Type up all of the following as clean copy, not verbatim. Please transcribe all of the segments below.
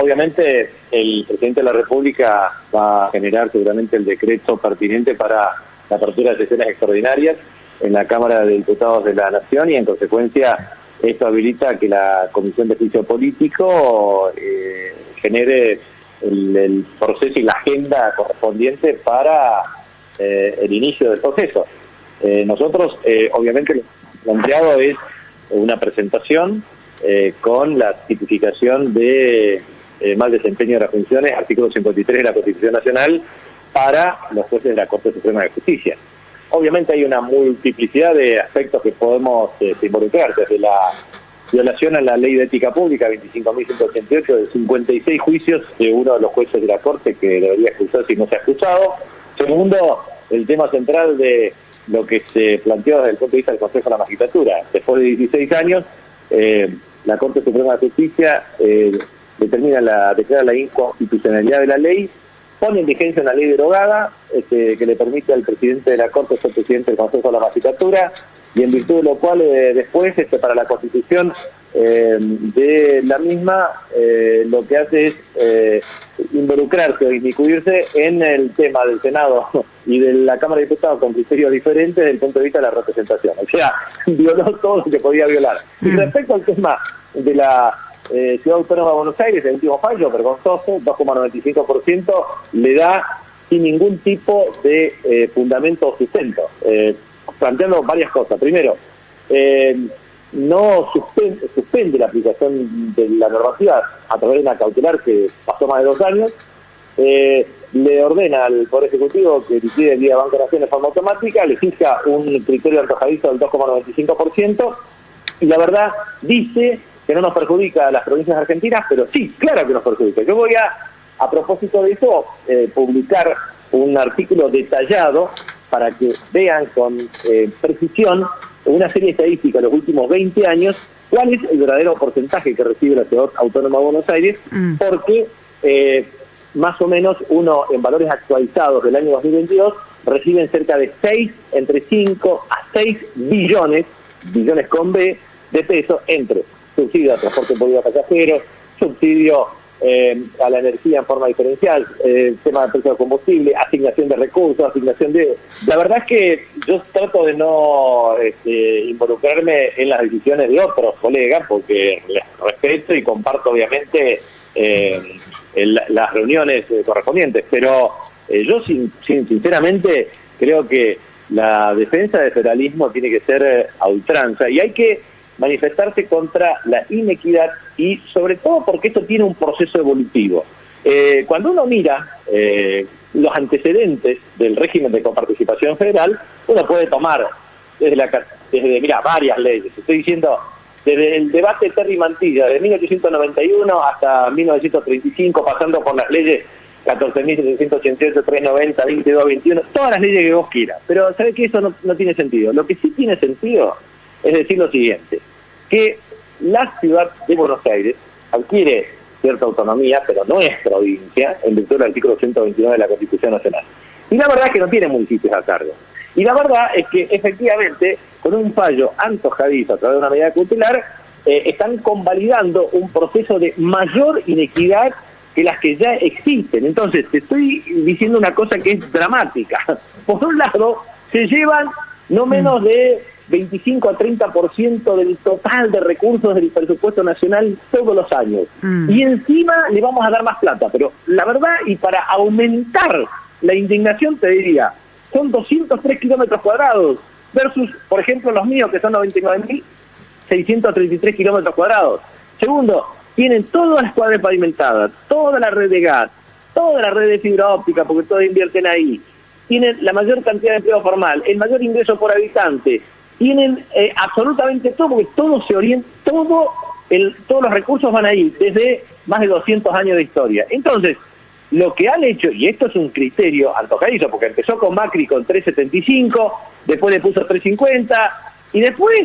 obviamente el presidente de la República va a generar seguramente el decreto pertinente para la apertura de sesiones extraordinarias en la Cámara de Diputados de la Nación, y en consecuencia esto habilita que la Comisión de Juicio Político genere el proceso y la agenda correspondiente para el inicio del proceso. Nosotros, obviamente, lo planteado es una presentación con la tipificación de mal desempeño de las funciones, artículo 53 de la Constitución Nacional, para los jueces de la Corte Suprema de Justicia. Obviamente hay una multiplicidad de aspectos que podemos involucrar, desde la violación a la ley de ética pública 25.188, de 56 juicios de uno de los jueces de la Corte que debería excusarse y no se ha excusado. Segundo, el tema central de lo que se planteó desde el punto de vista del Consejo de la Magistratura. Después de 16 años, la Corte Suprema de Justicia declara la inconstitucionalidad de la ley, pone en vigencia una ley derogada que le permite al presidente de la Corte ser presidente del Consejo de la Magistratura, y en virtud de lo cual después para la constitución de la misma lo que hace es involucrarse o inmiscuirse en el tema del Senado y de la Cámara de Diputados con criterios diferentes desde el punto de vista de la representación. O sea, violó todo lo que podía violar. Y respecto al tema de la Ciudad Autónoma de Buenos Aires, el último fallo vergonzoso, 2,95%, le da sin ningún tipo de fundamento o sustento, planteando varias cosas. Primero, no suspende la aplicación de la normativa a través de una cautelar que pasó más de 2 años, le ordena al Poder Ejecutivo que liquide el Día de Banco de Nación de forma automática, le fija un criterio antojadizo del 2,95%, y la verdad dice que no nos perjudica a las provincias argentinas, pero sí, claro que nos perjudica. Yo voy a propósito de eso, publicar un artículo detallado para que vean con precisión una serie estadística de los últimos 20 años, cuál es el verdadero porcentaje que recibe la Ciudad Autónoma de Buenos Aires, porque más o menos uno, en valores actualizados del año 2022, reciben cerca de entre 5 a 6 billones con B, de pesos, entre subsidio al transporte público de pasajeros, subsidio a la energía en forma diferencial, tema de precio de combustible, asignación de recursos, asignación de... La verdad es que yo trato de no involucrarme en las decisiones de otros colegas, porque les respeto y comparto obviamente las reuniones correspondientes, pero yo sinceramente creo que la defensa del federalismo tiene que ser a ultranza, y hay que manifestarse contra la inequidad, y sobre todo porque esto tiene un proceso evolutivo. Cuando uno mira los antecedentes del régimen de coparticipación federal, uno puede tomar desde varias leyes. Estoy diciendo, desde el debate Terry Mantilla, de 1891 hasta 1935, pasando por las leyes 14.788, 390, 22, 21, todas las leyes que vos quieras. Pero ¿sabés qué? Eso no tiene sentido. Lo que sí tiene sentido es decir lo siguiente, que la ciudad de Buenos Aires adquiere cierta autonomía, pero no es provincia, en virtud del artículo 129 de la Constitución Nacional. Y la verdad es que no tiene municipios a cargo. Y la verdad es que, efectivamente, con un fallo antojadizo a través de una medida cautelar, están convalidando un proceso de mayor inequidad que las que ya existen. Entonces, te estoy diciendo una cosa que es dramática. Por un lado, se llevan no menos de 25 a 30% del total de recursos del presupuesto nacional todos los años. Y encima le vamos a dar más plata. Pero la verdad, y para aumentar la indignación, te diría, son 203 kilómetros cuadrados versus, por ejemplo, los míos, que son 99.633 kilómetros cuadrados. Segundo, tienen todas las cuadras pavimentadas, toda la red de gas, toda la red de fibra óptica, porque todos invierten ahí. Tienen la mayor cantidad de empleo formal, el mayor ingreso por habitante. Tienen absolutamente todo, porque todo se orienta, todos los recursos van ahí, desde más de 200 años de historia. Entonces, lo que han hecho, y esto es un criterio antojadizo, porque empezó con Macri con 3.75, después le puso 3.50, y después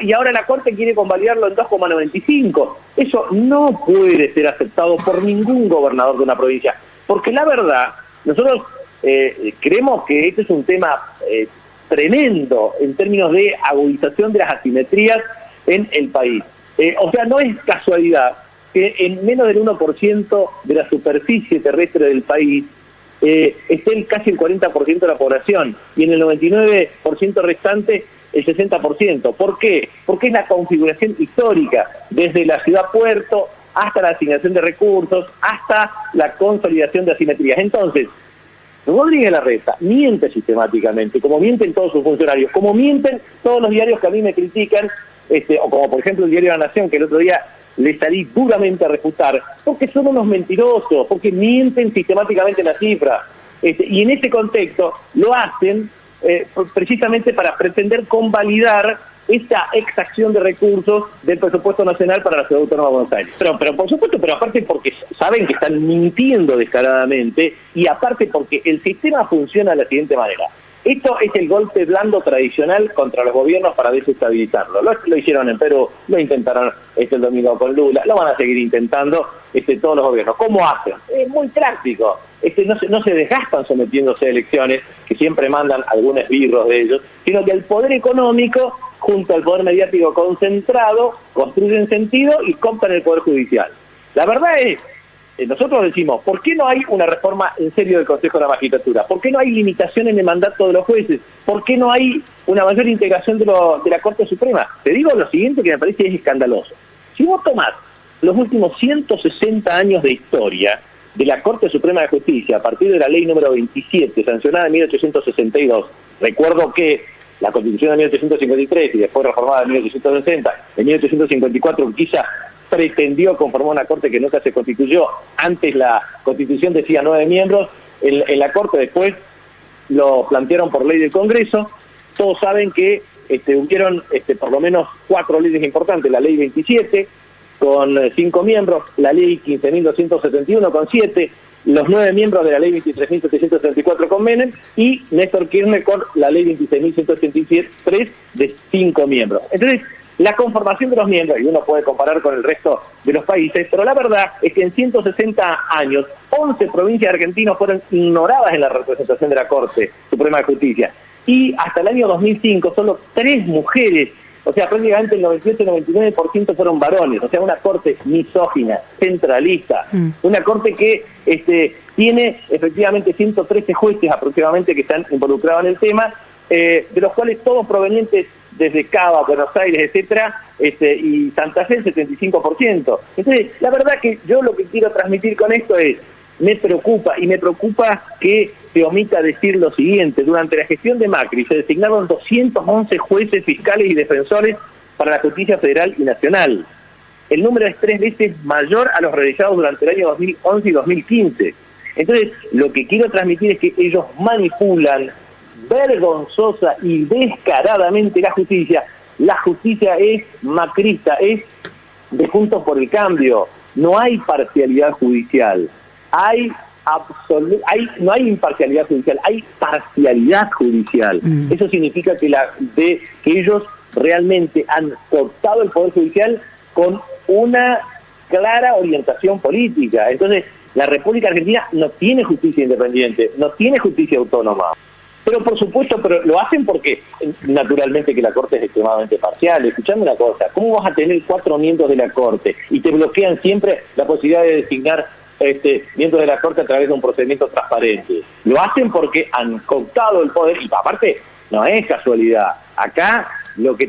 y ahora la Corte quiere convalidarlo en 2,95. Eso no puede ser aceptado por ningún gobernador de una provincia, porque la verdad, nosotros creemos que este es un tema tremendo en términos de agudización de las asimetrías en el país. O sea, no es casualidad que en menos del 1% de la superficie terrestre del país esté casi el 40% de la población y en el 99% restante el 60%. ¿Por qué? Porque es la configuración histórica, desde la ciudad-puerto hasta la asignación de recursos, hasta la consolidación de asimetrías. Entonces, Rodríguez Larreta miente sistemáticamente, como mienten todos sus funcionarios, como mienten todos los diarios que a mí me critican, o como por ejemplo el diario La Nación, que el otro día le salí duramente a refutar, porque son unos mentirosos, porque mienten sistemáticamente las cifras. Y en ese contexto lo hacen precisamente para pretender convalidar esta exacción de recursos del presupuesto nacional para la Ciudad Autónoma de Buenos Aires. Pero por supuesto, pero aparte porque saben que están mintiendo descaradamente y aparte porque el sistema funciona de la siguiente manera. Esto es el golpe blando tradicional contra los gobiernos para desestabilizarlo. Lo hicieron en Perú, lo intentaron el domingo con Lula, lo van a seguir intentando todos los gobiernos. ¿Cómo hacen? Es muy práctico. No se desgastan sometiéndose a elecciones, que siempre mandan algunos esbirros de ellos, sino que el poder económico, junto al poder mediático concentrado, construyen sentido y compran el poder judicial. La verdad es, nosotros decimos, ¿por qué no hay una reforma en serio del Consejo de la Magistratura? ¿Por qué no hay limitación en el mandato de los jueces? ¿Por qué no hay una mayor integración de la Corte Suprema? Te digo lo siguiente que me parece es escandaloso. Si vos tomás los últimos 160 años de historia de la Corte Suprema de Justicia, a partir de la ley número 27, sancionada en 1862, recuerdo que la Constitución de 1853 y después reformada en 1860, en 1854 quizá pretendió conformar una Corte que nunca se constituyó. Antes la Constitución decía 9 miembros, en la Corte después lo plantearon por ley del Congreso. Todos saben que hubieron por lo menos 4 leyes importantes, la ley 27 con 5 miembros, la ley 15.271 con 7, los 9 miembros de la ley 23.734 con Menem y Néstor Kirchner con la ley 26.183 de 5 miembros. Entonces, la conformación de los miembros, y uno puede comparar con el resto de los países, pero la verdad es que en 160 años, 11 provincias argentinas fueron ignoradas en la representación de la Corte Suprema de Justicia. Y hasta el año 2005, solo 3 mujeres, o sea, prácticamente el 98-99% fueron varones, o sea, una Corte misógina, centralista, una Corte que tiene efectivamente 113 jueces aproximadamente que están involucrados en el tema, de los cuales todos provenientes desde Cava, Buenos Aires, etcétera, y Santa Fe el 75%. Entonces, la verdad que yo lo que quiero transmitir con esto es, me preocupa que se omita decir lo siguiente: durante la gestión de Macri se designaron 211 jueces, fiscales y defensores para la justicia federal y nacional. El número es 3 veces mayor a los realizados durante el año 2011 y 2015. Entonces, lo que quiero transmitir es que ellos manipulan vergonzosa y descaradamente la justicia. La justicia es macrista, es de Juntos por el Cambio. No hay parcialidad judicial. No hay imparcialidad judicial, hay parcialidad judicial. Eso significa que ellos realmente han cooptado el Poder Judicial con una clara orientación política. Entonces, la República Argentina no tiene justicia independiente, no tiene justicia autónoma. Pero por supuesto, lo hacen porque naturalmente que la Corte es extremadamente parcial. Escuchame una cosa, ¿cómo vas a tener 4 miembros de la Corte y te bloquean siempre la posibilidad de designar miembros de la Corte a través de un procedimiento transparente? Lo hacen porque han cooptado el poder y aparte no es casualidad. Acá vamos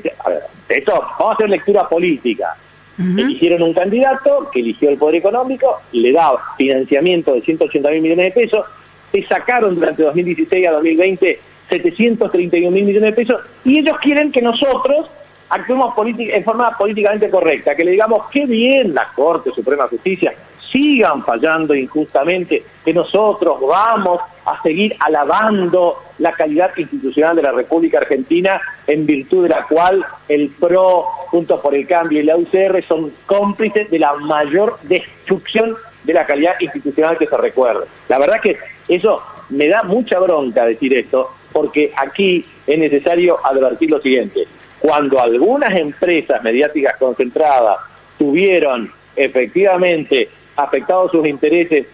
a hacer lectura política. Eligieron un candidato que eligió el poder económico, le da financiamiento de 180.000 millones de pesos, se sacaron durante 2016 a 2020 731.000 millones de pesos y ellos quieren que nosotros actuemos en forma políticamente correcta, que le digamos qué bien la Corte Suprema de Justicia, sigan fallando injustamente, que nosotros vamos a seguir alabando la calidad institucional de la República Argentina, en virtud de la cual el PRO, Juntos por el Cambio y la UCR son cómplices de la mayor destrucción de la calidad institucional que se recuerde. La verdad que eso me da mucha bronca decir esto, porque aquí es necesario advertir lo siguiente: cuando algunas empresas mediáticas concentradas tuvieron efectivamente afectados sus intereses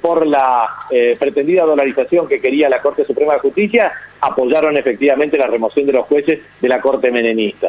por la pretendida dolarización que quería la Corte Suprema de Justicia, apoyaron efectivamente la remoción de los jueces de la Corte menemista.